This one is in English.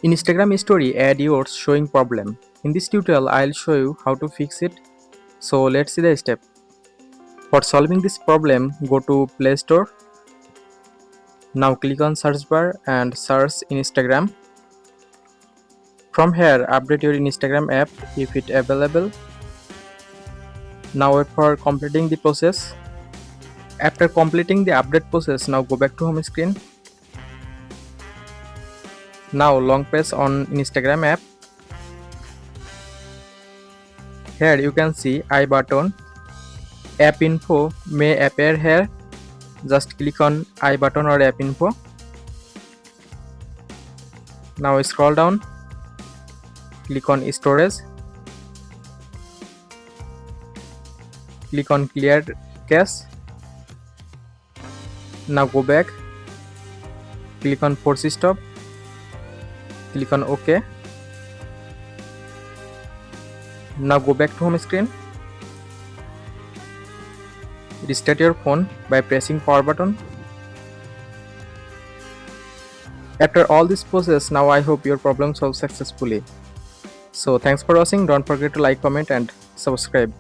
Instagram story ad yours showing problem. In this tutorial I'll show you how to fix it. So let's see the step. For solving this problem, go to Play Store. Now click on search bar and search Instagram. From here update your Instagram app if it's available. Now wait for completing the process. After completing the update process, now go back to home screen. Now long press on Instagram app. Here you can see I button. App info may appear here. Just click on I button or app info. Now scroll down. Click on storage. Click on clear cache. Now go back. Click on force stop. Click on OK. Now go back to home screen. Restart your phone by pressing power button. After all this process, now I hope your problem solved successfully. So thanks for watching. Don't forget to like, comment and subscribe.